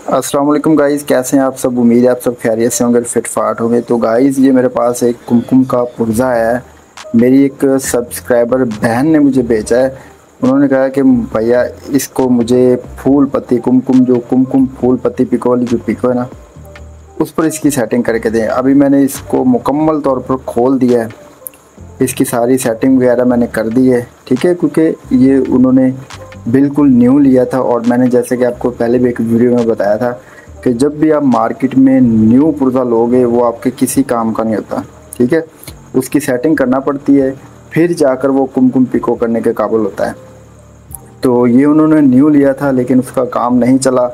अस्सलाम वालेकुम गाइज़, कैसे हैं आप सब। उम्मीद है आप सब खैरियत से होंगे, फिट फाट होंगे। तो गाइज़ ये मेरे पास एक कुमकुम का पुर्जा है। मेरी एक सब्सक्राइबर बहन ने मुझे भेजा है। उन्होंने कहा कि भैया इसको मुझे फूल पत्ती कुमकुम, जो कुमकुम फूल पत्ती पिको वाली जो पिको है ना, उस पर इसकी सेटिंग करके दें। अभी मैंने इसको मुकम्मल तौर पर खोल दिया है, इसकी सारी सेटिंग वगैरह मैंने कर दी है, ठीक है। क्योंकि ये उन्होंने बिल्कुल न्यू लिया था और मैंने जैसे कि आपको पहले भी एक वीडियो में बताया था कि जब भी आप मार्केट में न्यू पुर्जा लोगे वो आपके किसी काम का नहीं होता, ठीक है। उसकी सेटिंग करना पड़ती है, फिर जाकर वो कुमकुम पिको करने के काबिल होता है। तो ये उन्होंने न्यू लिया था लेकिन उसका काम नहीं चला,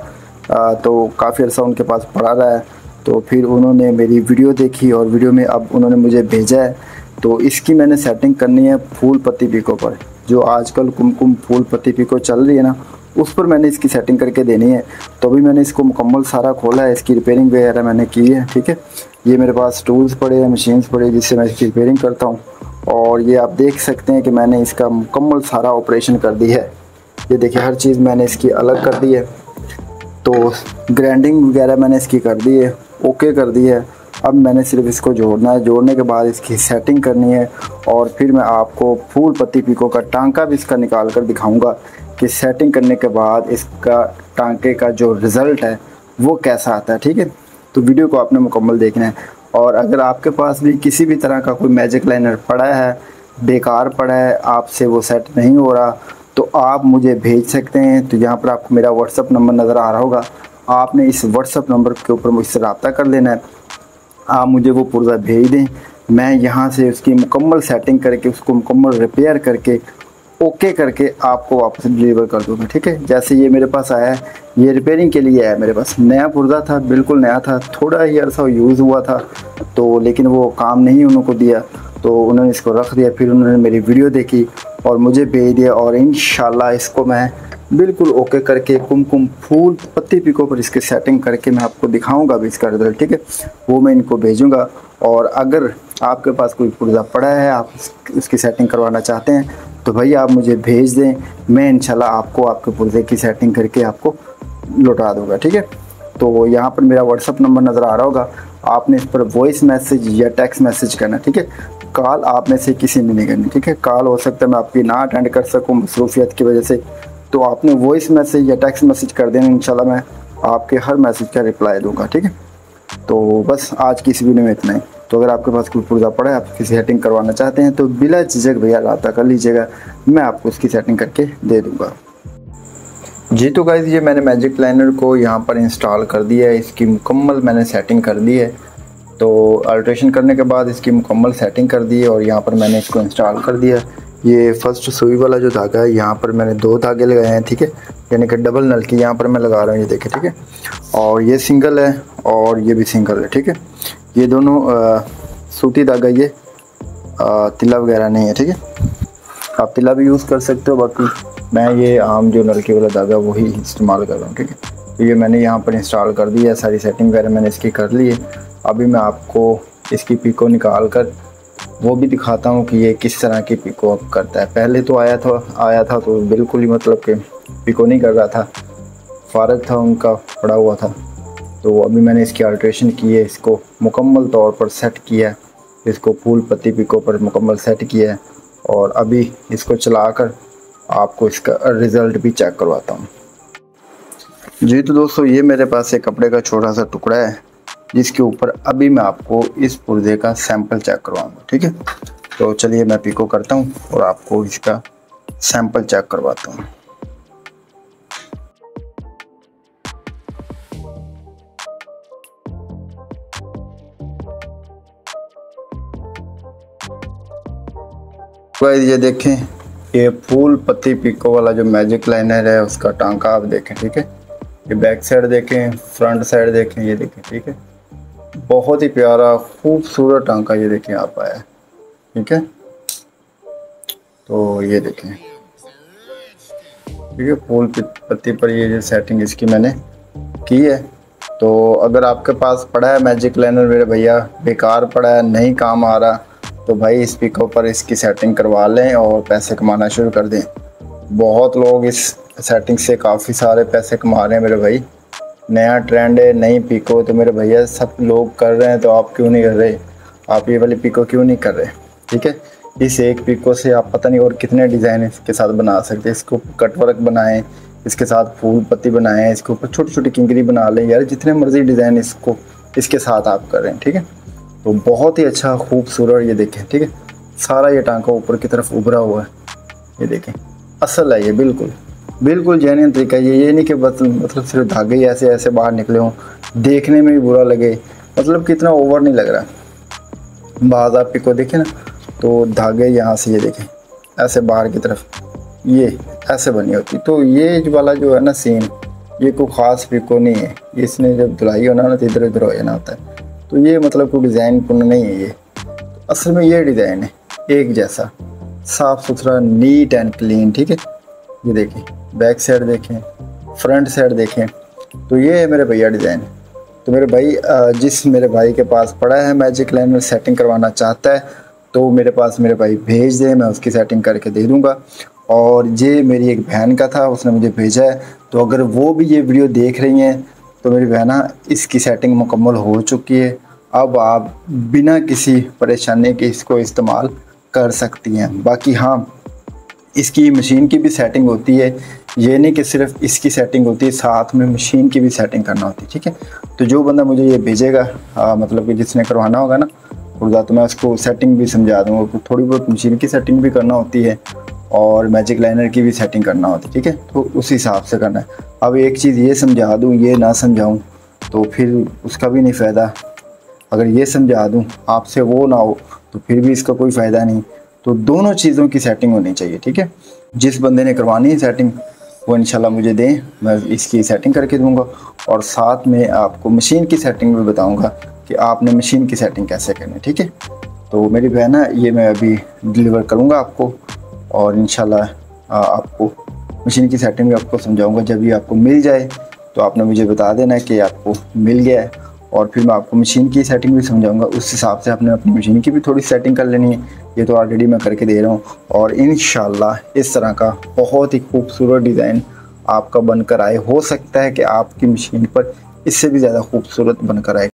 तो काफ़ी अर्सा उनके पास पड़ा रहा है। तो फिर उन्होंने मेरी वीडियो देखी और वीडियो में अब उन्होंने मुझे भेजा है। तो इसकी मैंने सेटिंग करनी है फूल पत्ती पिको पर, जो आजकल कुमकुम फूल पत्ती पिको चल रही है ना, उस पर मैंने इसकी सेटिंग करके देनी है। तो अभी मैंने इसको मुकम्मल सारा खोला है, इसकी रिपेयरिंग वगैरह मैंने की है, ठीक है। ये मेरे पास टूल्स पड़े हैं, मशीन्स पड़े हैं जिससे मैं इसकी रिपेयरिंग करता हूँ। और ये आप देख सकते हैं कि मैंने इसका मुकम्मल सारा ऑपरेशन कर दी है। ये देखिए हर चीज़ मैंने इसकी अलग कर दी है। तो ग्राइंडिंग वगैरह मैंने इसकी कर दी है, ओके कर दी है। अब मैंने सिर्फ इसको जोड़ना है, जोड़ने के बाद इसकी सेटिंग करनी है और फिर मैं आपको फूल पत्ती पिको का टांका भी इसका निकाल कर दिखाऊंगा कि सेटिंग करने के बाद इसका टांके का जो रिज़ल्ट है वो कैसा आता है, ठीक है। तो वीडियो को आपने मुकम्मल देखना है। और अगर आपके पास भी किसी भी तरह का कोई मैजिक लाइनर पड़ा है, बेकार पड़ा है, आपसे वो सेट नहीं हो रहा, तो आप मुझे भेज सकते हैं। तो यहाँ पर आपको मेरा व्हाट्सअप नंबर नज़र आ रहा होगा, आपने इस व्हाट्सअप नंबर के ऊपर मुझसे रब्ता कर लेना है। आप मुझे वो पुर्जा भेज दें, मैं यहाँ से उसकी मुकम्मल सेटिंग करके उसको मुकम्मल रिपेयर करके ओके करके आपको वापस डिलीवर कर दूँगा, ठीक है। जैसे ये मेरे पास आया है, ये रिपेयरिंग के लिए है। मेरे पास नया पुर्जा था, बिल्कुल नया था, थोड़ा ही अर्सा यूज़ हुआ था तो, लेकिन वो काम नहीं उनको दिया तो उन्होंने इसको रख दिया। फिर उन्होंने मेरी वीडियो देखी और मुझे भेज दिया और इंशाल्लाह इसको मैं बिल्कुल ओके करके कुमकुम फूल पत्ती पिको पर इसकी सेटिंग करके मैं आपको दिखाऊंगा भी इसका रिजल्ट, ठीक है। वो मैं इनको भेजूंगा। और अगर आपके पास कोई पुर्जा पड़ा है, आप उसकी सेटिंग करवाना चाहते हैं तो भैया आप मुझे भेज दें, मैं इंशाल्लाह आपको आपके पुर्जे की सेटिंग करके आपको लौटा दूँगा, ठीक है। तो यहाँ पर मेरा व्हाट्सअप नंबर नज़र आ रहा होगा, आपने इस पर वॉइस मैसेज या टेक्स्ट मैसेज करना, ठीक है। कॉल आप में से किसी ने नहीं करनी, ठीक है। कॉल हो सकता है मैं आपकी ना अटेंड कर सकूँ मसरूफियत की वजह से, तो आपने वॉइस मैसेज या टेक्स्ट मैसेज कर देना, इंशाल्लाह मैं आपके हर मैसेज का रिप्लाई दूंगा, ठीक है। तो बस आज की इस वीडियो में इतना ही। तो अगर आपके पास कोई पुर्जा पड़ा है, आप किसी सेटिंग करवाना चाहते हैं तो बिला झिझक भैया रब्ता कर लीजिएगा, मैं आपको उसकी सेटिंग करके दे दूँगा। जी तो गाइस ये मैंने मैजिक लाइनर को यहाँ पर इंस्टॉल कर दिया है, इसकी मुकम्मल मैंने सेटिंग कर दी है। तो अल्ट्रेशन करने के बाद इसकी मुकम्मल सेटिंग कर दी है और यहाँ पर मैंने इसको इंस्टॉल कर दिया। ये फर्स्ट सुई वाला जो धागा है, यहाँ पर मैंने 2 धागे लगाए हैं, ठीक है। यानी कि डबल नल की यहाँ पर मैं लगा रहा हूँ, ये देखें, ठीक है। और ये सिंगल है और ये भी सिंगल है, ठीक है। ये दोनों सूती धागा, ये तिला वगैरह नहीं है, ठीक है। आप तिला भी यूज़ कर सकते हो, बाकी मैं ये आम जो नलके वाला धागा वही इस्तेमाल कर रहा हूँ, ठीक है। तो ये मैंने यहाँ पर इंस्टॉल कर दिया है, सारी सेटिंग वगैरह मैंने इसकी कर ली है। अभी मैं आपको इसकी पिको निकाल कर वो भी दिखाता हूँ कि ये किस तरह की पिको अप करता है। पहले तो आया था तो बिल्कुल ही मतलब कि पिको नहीं कर रहा था, फारग था, उनका पड़ा हुआ था। तो अभी मैंने इसकी अल्ट्रेशन की है, इसको मुकम्मल तौर पर सेट किया है, इसको फूल पत्ती पिको पर मुकम्मल सेट किया है और अभी इसको चलाकर आपको इसका रिज़ल्ट भी चेक करवाता हूँ। जी तो दोस्तों ये मेरे पास एक कपड़े का छोटा सा टुकड़ा है जिसके ऊपर अभी मैं आपको इस पुर्जे का सैंपल चेक करवाऊंगा, ठीक है। तो चलिए मैं पिको करता हूँ और आपको इसका सैंपल चेक करवाता हूँ। गाइस ये देखें, ये फूल पत्ती पिको वाला जो मैजिक लाइनर है उसका टांका आप देखें, ठीक है। ये बैक साइड देखें, फ्रंट साइड देखें, ये देखें, ठीक है। बहुत ही प्यारा खूबसूरत टांका ये देखें आप आया, ठीक है। तो ये देखें, ठीक है, फूल पत्ती पर ये जो सेटिंग इसकी मैंने की है। तो अगर आपके पास पड़ा है मैजिक लाइनर मेरे भैया, बेकार पड़ा है, नहीं काम आ रहा, तो भाई इस पिको पर इसकी सेटिंग करवा लें और पैसे कमाना शुरू कर दें। बहुत लोग इस सेटिंग से काफ़ी सारे पैसे कमा रहे हैं मेरे भाई। नया ट्रेंड है, नई पिको, तो मेरे भैया सब लोग कर रहे हैं तो आप क्यों नहीं कर रहे, आप ये वाली पिको क्यों नहीं कर रहे। ठीक है, इस एक पिको से आप पता नहीं और कितने डिज़ाइन इसके साथ बना सकते हैं। इसको कटवर्क बनाएं, इसके साथ फूल पत्ती बनाएं, इसके ऊपर छोटी छोटी किंकरी बना लें यार, जितने मर्जी डिज़ाइन इसको इसके साथ आप कर रहे हैं। ठीक है, तो बहुत ही अच्छा खूबसूरत ये देखें। ठीक है, सारा ये टांका ऊपर की तरफ उभरा हुआ है, ये देखें, असल है ये, बिल्कुल बिल्कुल जेन्युइन तरीका है ये नहीं कि बस मतलब सिर्फ धागे ही ऐसे ऐसे बाहर निकले हों, देखने में भी बुरा लगे, मतलब कितना ओवर नहीं लग रहा। बाज़ आप पिको देखें ना, तो धागे यहाँ से ये देखें ऐसे बाहर की तरफ ये ऐसे बनी होती। तो ये वाला जो है ना सीन, ये कोई ख़ास पिको नहीं है, इसने जब धुलाई होना ना तो इधर उधर हो जाना होता है। तो ये मतलब कोई डिज़ाइन पूर्ण नहीं है, ये असल में ये डिज़ाइन है एक जैसा, साफ़ सुथरा, नीट एंड क्लीन। ठीक है, ये देखें, बैक साइड देखें, फ्रंट साइड देखें, तो ये है मेरे भैया डिज़ाइन। तो मेरे भाई जिस मेरे भाई के पास पड़ा है मैजिक लाइनर, सेटिंग करवाना चाहता है तो मेरे पास मेरे भाई भेज दे, मैं उसकी सेटिंग करके दे दूँगा। और ये मेरी एक बहन का था, उसने मुझे भेजा है, तो अगर वो भी ये वीडियो देख रही हैं तो मेरी बहना इसकी सेटिंग मुकम्मल हो चुकी है। अब आप बिना किसी परेशानी के इसको इस्तेमाल कर सकती हैं। बाकी हाँ, इसकी मशीन की भी सेटिंग होती है, ये नहीं कि सिर्फ इसकी सेटिंग होती है, साथ में मशीन की भी सेटिंग करना होती है। ठीक है, तो जो बंदा मुझे ये भेजेगा मतलब कि जिसने करवाना होगा ना पुर्जा, तो मैं उसको सेटिंग भी समझा दूँगा। थोड़ी बहुत मशीन की सेटिंग भी करना होती है और मैजिक लाइनर की भी सेटिंग करना होती है। ठीक है, तो उस हिसाब से करना है। अब एक चीज़ ये समझा दूँ, ये ना समझाऊँ तो फिर उसका भी नहीं फ़ायदा। अगर ये समझा दूँ आपसे वो ना हो तो फिर भी इसका कोई फ़ायदा नहीं। तो दोनों चीज़ों की सेटिंग होनी चाहिए। ठीक है, जिस बंदे ने करवानी है सेटिंग वो इंशाल्लाह मुझे दें, मैं इसकी सेटिंग करके दूंगा और साथ में आपको मशीन की सेटिंग भी बताऊंगा कि आपने मशीन की सेटिंग कैसे करनी है। ठीक है, तो मेरी बहन है, ये मैं अभी डिलीवर करूंगा आपको और इंशाल्लाह आपको मशीन की सेटिंग भी आपको समझाऊंगा। जब ये आपको मिल जाए तो आपने मुझे बता देना कि आपको मिल गया है, और फिर मैं आपको मशीन की सेटिंग भी समझाऊंगा। उस हिसाब से आपने अपनी मशीन की भी थोड़ी सेटिंग कर लेनी है। ये तो ऑलरेडी मैं करके दे रहा हूँ और इंशाल्लाह इस तरह का बहुत ही खूबसूरत डिज़ाइन आपका बनकर आए। हो सकता है कि आपकी मशीन पर इससे भी ज़्यादा खूबसूरत बनकर आए।